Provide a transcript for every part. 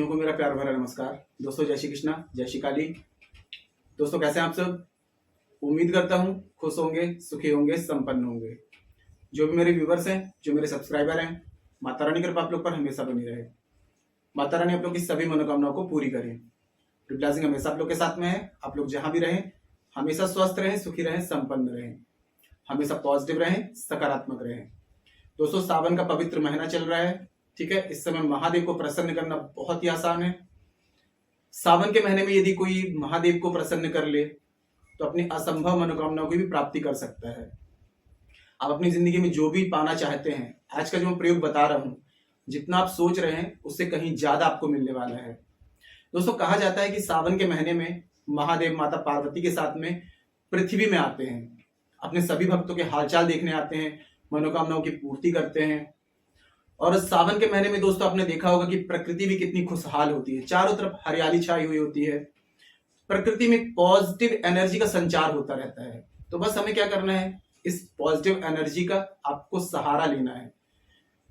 साथियों को मेरा प्यार भरा नमस्कार। दोस्तों जय श्री कृष्णा, जय श्री काली। दोस्तों कैसे हैं आप सब? उम्मीद करता हूँ खुश होंगे, सुखी होंगे, संपन्न होंगे। जो भी मेरे व्यूवर्स हैं, जो मेरे सब्सक्राइबर हैं, माता रानी कृपा आप लोग पर हमेशा बनी रहे। माता रानी आप लोग की सभी मनोकामनाओं को पूरी करें। ब्लेसिंग हमेशा आप लोग के साथ में है। आप लोग जहां भी रहें हमेशा स्वस्थ रहें, सुखी रहें, संपन्न रहें, हमेशा पॉजिटिव रहें, सकारात्मक रहें। दोस्तों सावन का पवित्र महीना चल रहा है, ठीक है। इस समय महादेव को प्रसन्न करना बहुत ही आसान है। सावन के महीने में यदि कोई महादेव को प्रसन्न कर ले तो अपनी असंभव मनोकामनाओं की भी प्राप्ति कर सकता है। आप अपनी जिंदगी में जो भी पाना चाहते हैं, आज का जो मैं प्रयोग बता रहा हूं, जितना आप सोच रहे हैं उससे कहीं ज्यादा आपको मिलने वाला है। दोस्तों कहा जाता है कि सावन के महीने में महादेव माता पार्वती के साथ में पृथ्वी में आते हैं, अपने सभी भक्तों के हालचाल देखने आते हैं, मनोकामनाओं की पूर्ति करते हैं। और सावन के महीने में दोस्तों आपने देखा होगा कि प्रकृति भी कितनी खुशहाल होती है, चारों तरफ हरियाली छाई हुई होती है, प्रकृति में पॉजिटिव एनर्जी का संचार होता रहता है। तो बस हमें क्या करना है, इस पॉजिटिव एनर्जी का आपको सहारा लेना है।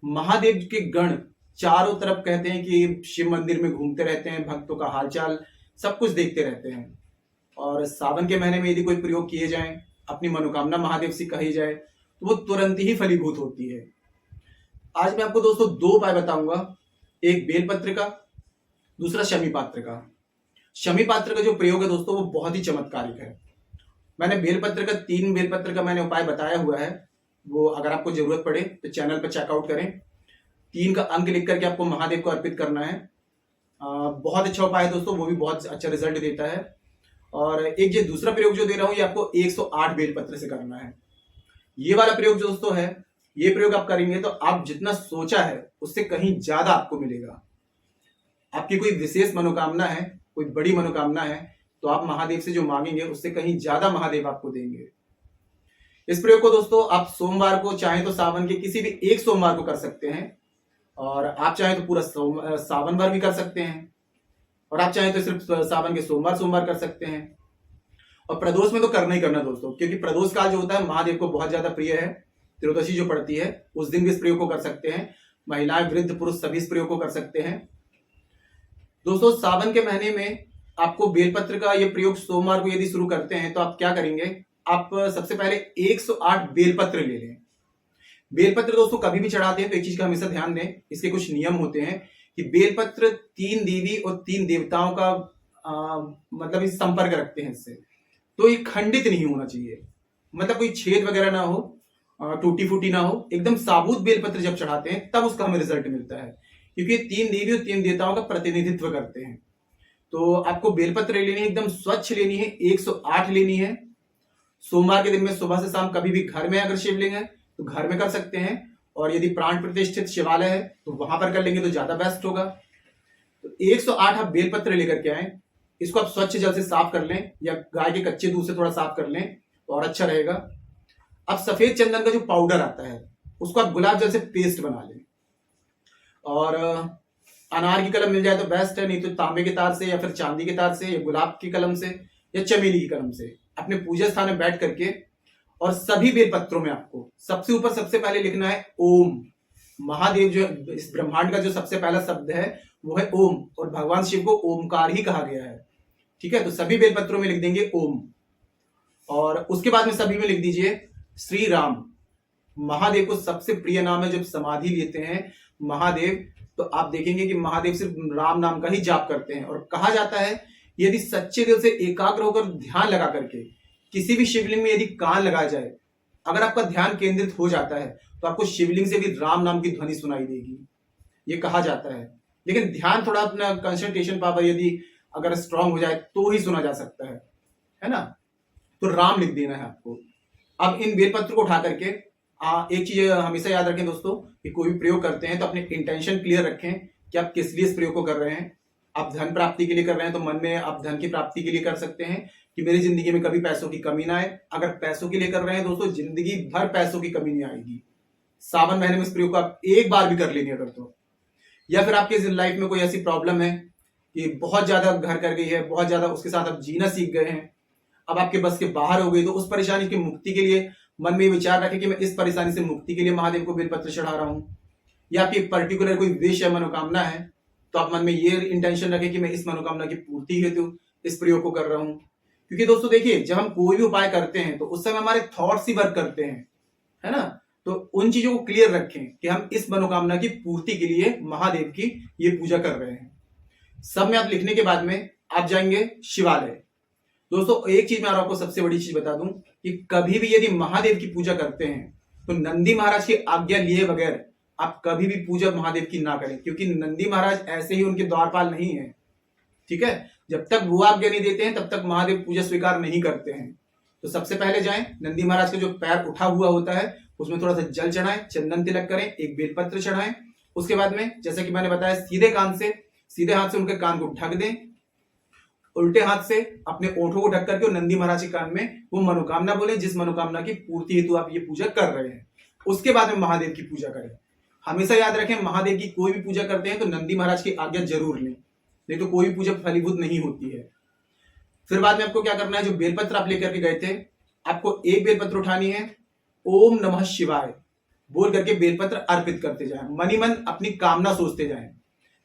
महादेव के गण चारों तरफ कहते हैं कि शिव मंदिर में घूमते रहते हैं, भक्तों का हालचाल सब कुछ देखते रहते हैं। और सावन के महीने में यदि कोई प्रयोग किए जाए, अपनी मनोकामना महादेव से कही जाए तो वो तुरंत ही फलीभूत होती है। आज मैं आपको दोस्तों दो उपाय बताऊंगा, एक बेलपत्र का, दूसरा शमी पात्र का। शमी पात्र का जो प्रयोग है दोस्तों वो बहुत ही चमत्कारिक है। मैंने बेलपत्र का 3 बेलपत्र का मैंने उपाय बताया हुआ है, वो अगर आपको जरूरत पड़े तो चैनल पर चेकआउट करें। 3 का अंक लिख करके आपको महादेव को अर्पित करना है। बहुत अच्छा उपाय है दोस्तों, वो भी बहुत अच्छा रिजल्ट देता है। और एक जो दूसरा प्रयोग जो दे रहा हूं ये आपको 108 बेलपत्र से करना है। ये वाला प्रयोग जो दोस्तों है, ये प्रयोग आप करेंगे तो आप जितना सोचा है उससे कहीं ज्यादा आपको मिलेगा। आपकी कोई विशेष मनोकामना है, कोई बड़ी मनोकामना है, तो आप महादेव से जो मांगेंगे उससे कहीं ज्यादा महादेव आपको देंगे। इस प्रयोग को दोस्तों आप सोमवार को चाहे तो सावन के किसी भी एक सोमवार को कर सकते हैं, और आप चाहे तो पूरा सावन भर भी कर सकते हैं, और आप चाहे तो सिर्फ सावन के सोमवार कर सकते हैं। और प्रदोष में तो करना ही करना दोस्तों, क्योंकि प्रदोष काल जो होता है महादेव को बहुत ज्यादा प्रिय है। त्रयोदशी जो पड़ती है उस दिन भी इस प्रयोग को कर सकते हैं। महिलाएं, वृद्ध, पुरुष सभी इस प्रयोग को कर सकते हैं। दोस्तों सावन के महीने में आपको बेलपत्र का ये प्रयोग सोमवार को यदि शुरू करते हैं तो आप क्या करेंगे, आप सबसे पहले 108 बेलपत्र ले लें। बेलपत्र दोस्तों कभी भी चढ़ाते हैं तो एक चीज का हमेशा ध्यान दें, इसके कुछ नियम होते हैं कि बेलपत्र 3 देवी और 3 देवताओं का मतलब इस संपर्क रखते हैं इससे, तो ये खंडित नहीं होना चाहिए, मतलब कोई छेद वगैरह ना हो, टूटी फूटी ना हो। एकदम साबुत बेलपत्र जब चढ़ाते हैं तब उसका हमें रिजल्ट मिलता है, क्योंकि 3 देवी और 3 देवताओं का प्रतिनिधित्व करते हैं। तो आपको बेलपत्र लेनी है, एकदम स्वच्छ लेनी है, 108 लेनी है। सोमवार के दिन में सुबह से शाम कभी भी घर में अगर शिवलिंग है तो घर में कर सकते हैं, और यदि प्राण प्रतिष्ठित शिवालय है तो वहां पर कर लेंगे तो ज्यादा बेस्ट होगा। तो 108 आप बेलपत्र लेकर के आए, इसको आप स्वच्छ जल से साफ कर लें या गाय के कच्चे दूध से थोड़ा साफ कर लें तो और अच्छा रहेगा। अब सफेद चंदन का जो पाउडर आता है उसको आप गुलाब जल से पेस्ट बना लें, और अनार की कलम मिल जाए तो बेस्ट है, नहीं तो तांबे के तार से या फिर चांदी के तार से या गुलाब की कलम से या चमेली की कलम से अपने पूजा स्थान में बैठ करके, और सभी बेलपत्रों में आपको सबसे ऊपर सबसे पहले लिखना है ओम। महादेव जो इस ब्रह्मांड का जो सबसे पहला शब्द है वो है ओम, और भगवान शिव को ओमकार ही कहा गया है, ठीक है। तो सभी बेलपत्रों में लिख देंगे ओम, और उसके बाद में सभी में लिख दीजिए श्री राम। महादेव को सबसे प्रिय नाम है। जब समाधि लेते हैं महादेव तो आप देखेंगे कि महादेव सिर्फ राम नाम का ही जाप करते हैं। और कहा जाता है यदि सच्चे दिल से एकाग्र होकर ध्यान लगा करके किसी भी शिवलिंग में यदि कान लगाया जाए, अगर आपका ध्यान केंद्रित हो जाता है तो आपको शिवलिंग से भी राम नाम की ध्वनि सुनाई देगी, ये कहा जाता है। लेकिन ध्यान थोड़ा अपना कंसंट्रेशन पावर यदि अगर स्ट्रांग हो जाए तो ही सुना जा सकता है ना। तो राम लिख देना है आपको। अब इन बेलपत्र को उठा करके एक चीज हमेशा याद रखें दोस्तों कि कोई भी प्रयोग करते हैं तो अपने इंटेंशन क्लियर रखें कि आप किस लिए इस प्रयोग को कर रहे हैं। आप धन प्राप्ति के लिए कर रहे हैं तो मन में आप धन की प्राप्ति के लिए कर सकते हैं कि मेरी जिंदगी में कभी पैसों की कमी ना आए। अगर पैसों के लिए कर रहे हैं दोस्तों, जिंदगी भर पैसों की कमी नहीं आएगी। सावन महीने में इस प्रयोग को आप एक बार भी कर लेंगे अगर तो, या फिर आपके लाइफ में कोई ऐसी प्रॉब्लम है कि बहुत ज्यादा घर कर गई है, बहुत ज्यादा उसके साथ आप जीना सीख गए हैं, अब आपके बस के बाहर हो गई, तो उस परेशानी की मुक्ति के लिए मन में विचार रखें कि मैं इस परेशानी से मुक्ति के लिए महादेव को बेलपत्र चढ़ा रहा हूं, या आपकी पर्टिकुलर कोई विश या मनोकामना है तो आप मन में ये इंटेंशन रखें कि मैं इस मनोकामना की पूर्ति हेतु इस प्रयोग को कर रहा हूं। क्योंकि दोस्तों देखिए, जब हम कोई भी उपाय करते हैं तो उस समय हमारे थॉट्स ही वर्क करते हैं, है ना। तो उन चीजों को क्लियर रखें कि हम इस मनोकामना की पूर्ति के लिए महादेव की ये पूजा कर रहे हैं। सब में आप लिखने के बाद में आप जाएंगे शिवालय। दोस्तों एक चीज मैं आपको सबसे बड़ी चीज बता दूं कि कभी भी यदि महादेव की पूजा करते हैं तो नंदी महाराज की आज्ञा लिए बगैर आप कभी भी पूजा महादेव की ना करें, क्योंकि नंदी महाराज ऐसे ही उनके द्वारपाल नहीं है, ठीक है। जब तक वो आज्ञा नहीं देते हैं तब तक महादेव पूजा स्वीकार नहीं करते हैं। तो सबसे पहले जाएं, नंदी महाराज का जो पैर उठा हुआ होता है उसमें थोड़ा सा जल चढ़ाएं, चंदन तिलक करें, एक बेलपत्र चढ़ाएं। उसके बाद में जैसा कि मैंने बताया, सीधे हाथ से उनके कान को ढक दें, उल्टे हाथ से अपने ओंठों को ढक करके और नंदी महाराज के कान में वो मनोकामना बोले जिस मनोकामना की पूर्ति हेतु आप ये पूजा कर रहे हैं। उसके बाद में महादेव की पूजा करें। हमेशा याद रखें, महादेव की कोई भी पूजा करते हैं तो नंदी महाराज की आज्ञा जरूर लें, नहीं तो कोई भी पूजा फलीभूत नहीं होती है। फिर बाद में आपको क्या करना है, जो बेलपत्र आप लेकर के गए थे, आपको एक बेलपत्र उठानी है, ओम नमः शिवाय बोल करके बेलपत्र अर्पित करते जाएं। मनी मन अपनी कामना सोचते जाएं,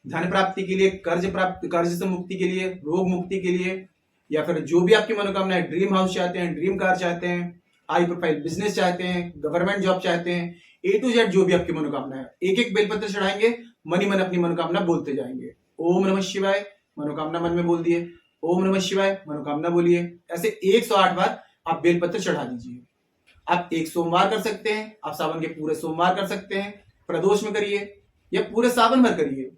धन प्राप्ति के लिए, कर्ज से मुक्ति के लिए, रोग मुक्ति के लिए, या फिर जो भी आपकी मनोकामना है, ड्रीम हाउस चाहते हैं, ड्रीम कार चाहते हैं, हाई प्रोफाइल बिजनेस चाहते हैं, गवर्नमेंट जॉब चाहते हैं, A to Z जो भी आपकी मनोकामना है, एक एक बेलपत्र चढ़ाएंगे, मनी मन अपनी मनोकामना बोलते जाएंगे। ओम नमः शिवाय मनोकामना मन में बोल दिए, ओम नमः शिवाय मनोकामना बोलिए। ऐसे 108 बार आप बेलपत्र चढ़ा दीजिए। आप एक सोमवार कर सकते हैं, आप सावन के पूरे सोमवार कर सकते हैं, प्रदोष में करिए या पूरे सावन भर करिए।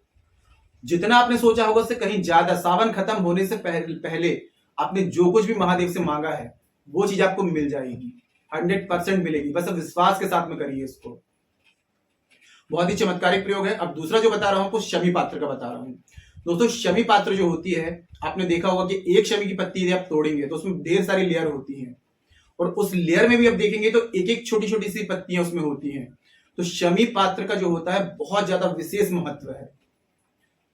जितना आपने सोचा होगा उससे कहीं ज्यादा, सावन खत्म होने से पहले आपने जो कुछ भी महादेव से मांगा है वो चीज आपको मिल जाएगी, 100% मिलेगी। बस अब विश्वास के साथ में करिए इसको। बहुत ही चमत्कारिक प्रयोग है। अब दूसरा जो बता रहा हूं आपको, शमी पात्र का बता रहा हूं। दोस्तों शमी पात्र जो होती है, आपने देखा होगा कि एक शमी की पत्ती यदि आप तोड़ेंगे तो उसमें ढेर सारी लेयर होती हैं, और उस लेयर में भी आप देखेंगे तो एक एक छोटी छोटी सी पत्तियां उसमें होती हैं। तो शमी पात्र का जो होता है बहुत ज्यादा विशेष महत्व है।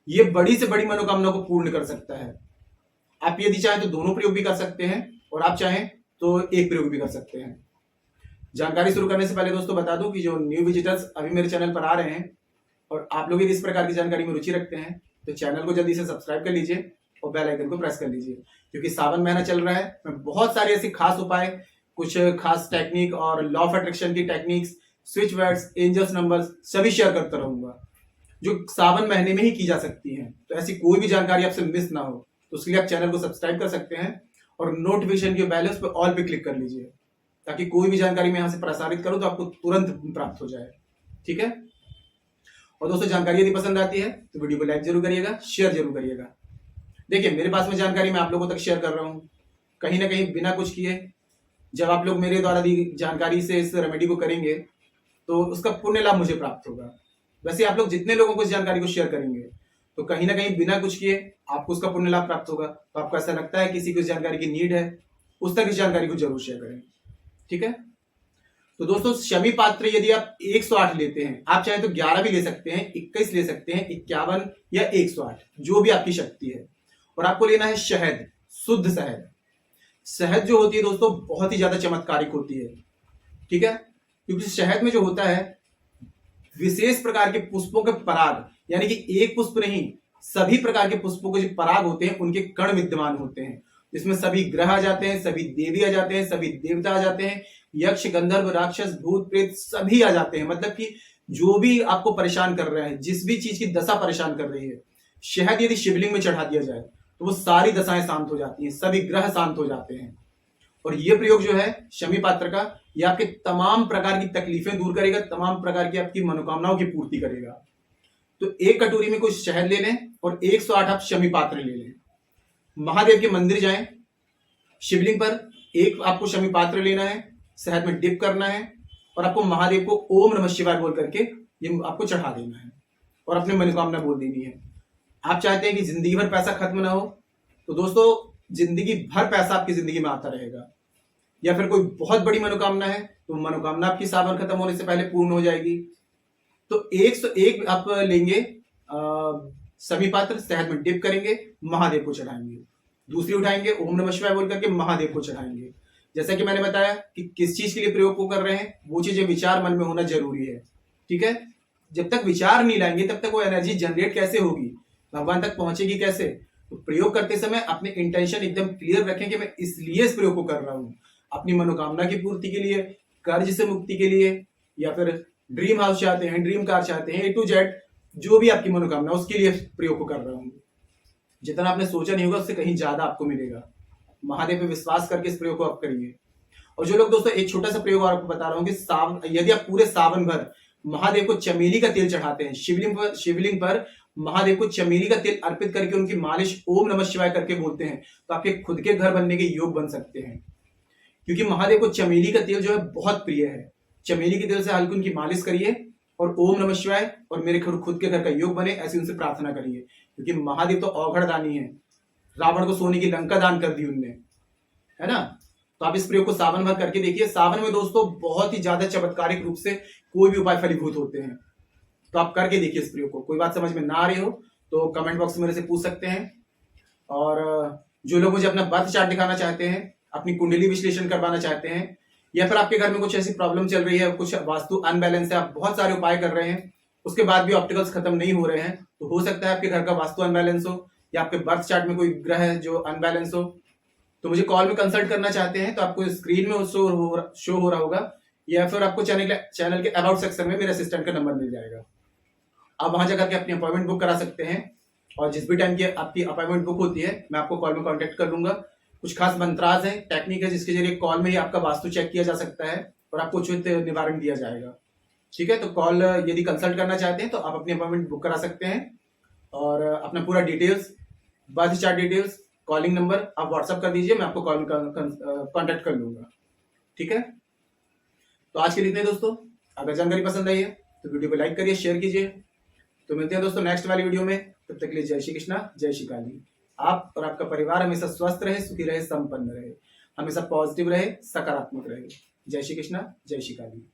ये बड़ी से बड़ी मनोकामना को पूर्ण कर सकता है। आप यदि चाहें तो दोनों प्रयोग भी कर सकते हैं, और आप चाहें तो एक प्रयोग भी कर सकते हैं। जानकारी शुरू करने से पहले दोस्तों बता दूं कि जो न्यू विजिटर्स अभी मेरे चैनल पर आ रहे हैं और आप लोग यदि इस प्रकार की जानकारी में रुचि रखते हैं तो चैनल को जल्दी से सब्सक्राइब कर लीजिए और बेल आइकन को प्रेस कर लीजिए, क्योंकि सावन महीना चल रहा है। मैं बहुत सारे ऐसे खास उपाय, कुछ खास टेक्निक और लॉ ऑफ अट्रैक्शन की techniques, switch words, angels numbers सभी शेयर करता रहूंगा जो सावन महीने में ही की जा सकती हैं। तो ऐसी कोई भी जानकारी आपसे मिस ना हो तो उसके लिए आप चैनल को सब्सक्राइब कर सकते हैं और नोटिफिकेशन के बेल उस पर ऑल पे क्लिक कर लीजिए, ताकि कोई भी जानकारी मैं यहां से प्रसारित करूं तो आपको तुरंत प्राप्त हो जाए, ठीक है। और दोस्तों जानकारी यदि पसंद आती है तो वीडियो को लाइक जरूर करिएगा, शेयर जरूर करिएगा। देखिए मेरे पास में जानकारी मैं आप लोगों तक शेयर कर रहा हूं, कहीं ना कहीं बिना कुछ किए। जब आप लोग मेरे द्वारा दी जानकारी से इस रेमेडी को करेंगे तो उसका पुण्य लाभ मुझे प्राप्त होगा। वैसे आप लोग जितने लोगों को इस जानकारी को शेयर करेंगे तो कहीं ना कहीं बिना कुछ किए आपको उसका पुण्य लाभ प्राप्त होगा। तो आपको ऐसा लगता है किसी को इस जानकारी की नीड है, उस तक इस जानकारी को जरूर शेयर करें, ठीक है। तो दोस्तों शमी पात्र यदि आप 108 लेते हैं, आप चाहे तो 11 भी ले सकते हैं, 21 ले सकते हैं, 51 या 108, जो भी आपकी शक्ति है। और आपको लेना है शहद, शुद्ध शहद। शहद जो होती है दोस्तों बहुत ही ज्यादा चमत्कारिक होती है, ठीक है, क्योंकि शहद में जो होता है विशेष प्रकार के पुष्पों के पराग, यानी कि एक पुष्प नहीं, सभी प्रकार के पुष्पों के जो पराग होते हैं उनके कण विद्यमान होते हैं। इसमें सभी ग्रह आ जाते हैं, सभी देवी आ जाते हैं, सभी देवता आ जाते हैं, यक्ष गंधर्व राक्षस भूत प्रेत सभी आ जाते हैं। मतलब कि जो भी आपको परेशान कर रहा है, जिस भी चीज की दशा परेशान कर रही है, शहद यदि शिवलिंग में चढ़ा दिया जाए तो वो सारी दशाएं शांत हो जाती हैं, सभी ग्रह शांत हो जाते हैं। और ये प्रयोग जो है शमी पात्र का, ये आपके तमाम प्रकार की तकलीफें दूर करेगा, तमाम प्रकार की आपकी मनोकामनाओं की पूर्ति करेगा। तो एक कटोरी में कुछ शहद ले लें और 108 आप शमी पात्र ले लें। महादेव के मंदिर जाएं, शिवलिंग पर एक आपको शमी पात्र लेना है, शहद में डिप करना है और आपको महादेव को ओम नमः शिवाय बोल करके ये आपको चढ़ा देना है और अपनी मनोकामना बोल देनी है। आप चाहते हैं कि जिंदगी भर पैसा खत्म ना हो, तो दोस्तों जिंदगी भर पैसा आपकी जिंदगी में आता रहेगा। या फिर कोई बहुत बड़ी मनोकामना है तो मनोकामना आपकी सावन खत्म होने से पहले पूर्ण हो जाएगी। तो 101 आप लेंगे सभी पात्र, शहद में डिप करेंगे, महादेव को चढ़ाएंगे। दूसरी उठाएंगे, ओम नमः शिवाय बोल करके महादेव को चढ़ाएंगे। जैसा कि मैंने बताया कि किस चीज के लिए प्रयोग को कर रहे हैं, वो चीजें विचार मन में होना जरूरी है, ठीक है। जब तक विचार नहीं लाएंगे तब तक वो एनर्जी जनरेट कैसे होगी। भगवान तक पहुंचेगी कैसे? तो प्रयोग करते समय अपने इंटेंशन एकदम क्लियर रखें कि मैं इसलिए इस प्रयोग को कर रहा हूं, अपनी मनोकामना की पूर्ति के लिए, कर्ज से मुक्ति के लिए, या फिर ड्रीम हाउस चाहते हैं, ड्रीम कार चाहते हैं, A to Z जो भी आपकी मनोकामना उसके लिए प्रयोग को कर रहा हूं। जितना आपने सोचा नहीं होगा उससे कहीं ज्यादा आपको मिलेगा। महादेव पे विश्वास करके इस प्रयोग को आप करिए। और जो लोग दोस्तों, एक छोटा सा प्रयोग और आपको बता रहा हूँ कि यदि आप पूरे सावन भर महादेव को चमेली का तेल चढ़ाते हैं, शिवलिंग पर महादेव को चमेली का तेल अर्पित करके उनकी मालिश ओम नमः शिवाय करके बोलते हैं, तो आपके खुद के घर बनने के योग बन सकते हैं। क्योंकि महादेव को चमेली का तेल जो है बहुत प्रिय है। चमेली के तेल से हल्की उनकी मालिश करिए और ओम नमः शिवाय और मेरे खुद के घर का योग बने, ऐसी उनसे प्रार्थना करिए। क्योंकि महादेव तो औघड़ दानी है, रावण को सोने की लंका दान कर दी उनने, है ना। तो आप इस प्रयोग को सावन भर करके देखिए। सावन में दोस्तों बहुत ही ज्यादा चमत्कारिक रूप से कोई भी उपाय फलीभूत होते हैं। तो आप करके देखिए इस प्रयोग को। कोई बात समझ में ना आ रही हो तो कमेंट बॉक्स में मेरे से पूछ सकते हैं। और जो लोग मुझे अपना बर्थ चार्ट दिखाना चाहते हैं, अपनी कुंडली विश्लेषण करवाना चाहते हैं, या फिर आपके घर में कुछ ऐसी प्रॉब्लम चल रही है, कुछ वास्तु अनबैलेंस है, आप बहुत सारे उपाय कर रहे हैं, उसके बाद भी ऑप्टिकल्स खत्म नहीं हो रहे हैं, तो हो सकता है आपके घर का वास्तु अनबैलेंस हो या आपके बर्थ चार्ट में कोई ग्रह है जो अनबैलेंस हो। तो मुझे कॉल में कंसल्ट करना चाहते हैं तो आपको स्क्रीन में शो हो रहा होगा, या फिर आपको चैनल के अबाउट सेक्शन में मेरे असिस्टेंट का नंबर मिल जाएगा। आप वहां जाकर के अपनी अपॉइंटमेंट बुक करा सकते हैं। और जिस भी टाइम की आपकी अपॉइंटमेंट बुक होती है मैं आपको कॉल में कांटेक्ट कर लूंगा। कुछ खास मंत्राज है, टेक्निक है, जिसके जरिए कॉल में ही आपका वास्तु चेक किया जा सकता है और आपको उचित निवारण दिया जाएगा। ठीक है, तो कॉल यदि कंसल्ट करना चाहते हैं तो आप अपनी अपॉइंटमेंट बुक करा सकते हैं और अपना पूरा details, birth chart details, calling number आप व्हाट्सअप कर दीजिए, मैं आपको कॉल में कॉन्टेक्ट कर लूंगा। ठीक है, तो आज के लिए इतने दोस्तों। अगर जानकारी पसंद आई है तो वीडियो को लाइक करिए, शेयर कीजिए। तो मिलते हैं दोस्तों नेक्स्ट वाली वीडियो में। तब तक के लिए जय श्री कृष्णा, जय श्री काली। आप और आपका परिवार हमेशा स्वस्थ रहे, सुखी रहे, संपन्न रहे, हमेशा पॉजिटिव रहे, सकारात्मक रहे। जय श्री कृष्णा, जय श्री काली।